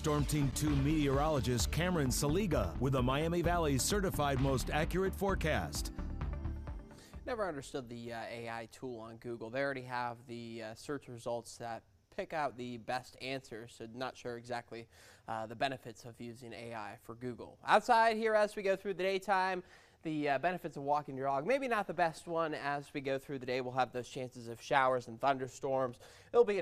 Storm Team 2 meteorologist Cameron Saliga with the Miami Valley's certified most accurate forecast. Never understood the AI tool on Google. They already have the search results that pick out the best answers, so not sure exactly the benefits of using AI for Google. Outside here as we go through the daytime, the benefits of walking your dog, maybe not the best one as we go through the day. We'll have those chances of showers and thunderstorms. It'll be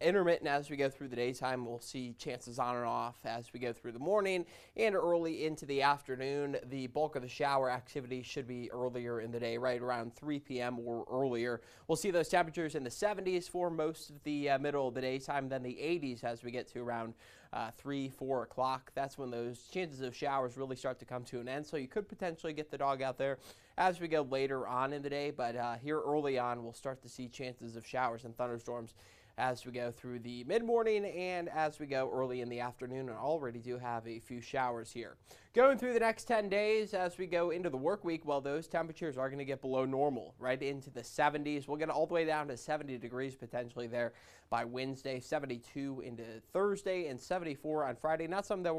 intermittent as we go through the daytime. We'll see chances on and off as we go through the morning and early into the afternoon. The bulk of the shower activity should be earlier in the day, right around 3 p.m. or earlier. We'll see those temperatures in the 70s for most of the middle of the daytime, then the 80s as we get to around 3, 4 o'clock. That's when those chances of showers really start to come to an end. So you could potentially get the dog out there as we go later on in the day, but here early on we'll start to see chances of showers and thunderstorms as we go through the mid-morning and as we go early in the afternoon, and already do have a few showers here. Going through the next 10 days as we go into the work week, well, those temperatures are going to get below normal, right into the 70s. We'll get all the way down to 70 degrees potentially there by Wednesday, 72 into Thursday, and 74 on Friday. Not something that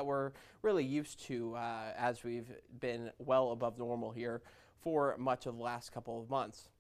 we're really used to as we've been well above normal here for much of the last couple of months.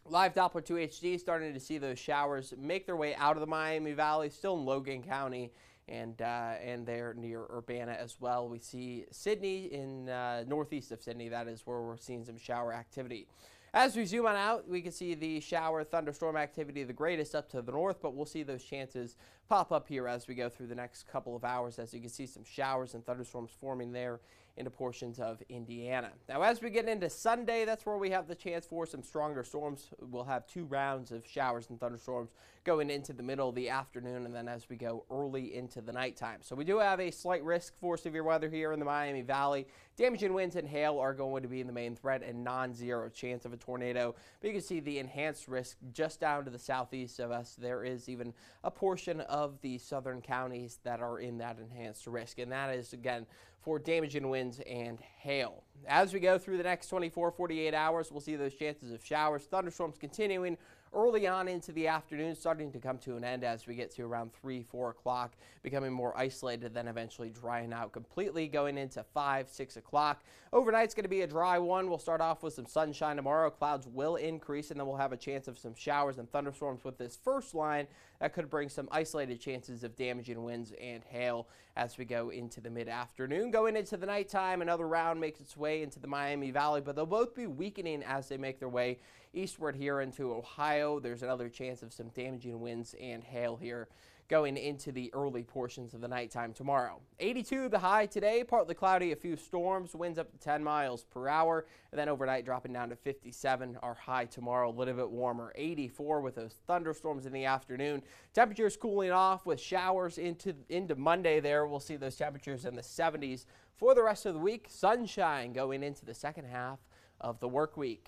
Live Doppler 2 HD starting to see those showers make their way out of the Miami Valley, still in Logan County and there near Urbana as well. We see Sydney in northeast of Sydney. That is where we're seeing some shower activity. As we zoom on out, we can see the shower thunderstorm activity the greatest up to the north, but we'll see those chances pop up here as we go through the next couple of hours. As you can see, some showers and thunderstorms forming there into portions of Indiana. Now, as we get into Sunday, that's where we have the chance for some stronger storms. We'll have 2 rounds of showers and thunderstorms going into the middle of the afternoon, and then as we go early into the nighttime. So we do have a slight risk for severe weather here in the Miami Valley. Damaging winds and hail are going to be the main threat, and non-zero chance of a tornado. But you can see the enhanced risk just down to the southeast of us. There is even a portion of the southern counties that are in that enhanced risk, and that is again for damaging winds and hail. As we go through the next 24-48 hours, we'll see those chances of showers, thunderstorms continuing early on into the afternoon, starting to come to an end as we get to around 3, 4 o'clock, becoming more isolated, then eventually drying out completely going into 5, 6 o'clock. Overnight's going to be a dry one. We'll start off with some sunshine tomorrow. Clouds will increase, and then we'll have a chance of some showers and thunderstorms with this first line that could bring some isolated chances of damaging winds and hail as we go into the mid-afternoon. Going into the nighttime, another round makes its way into the Miami Valley, but they'll both be weakening as they make their way eastward here into Ohio. There's another chance of some damaging winds and hail here going into the early portions of the nighttime tomorrow. 82 the high today, partly cloudy, a few storms, winds up to 10 miles per hour, and then overnight dropping down to 57. Our high tomorrow a little bit warmer, 84 with those thunderstorms in the afternoon. Temperatures cooling off with showers into Monday there. We'll see those temperatures in the 70s for the rest of the week. Sunshine going into the second half of the work week.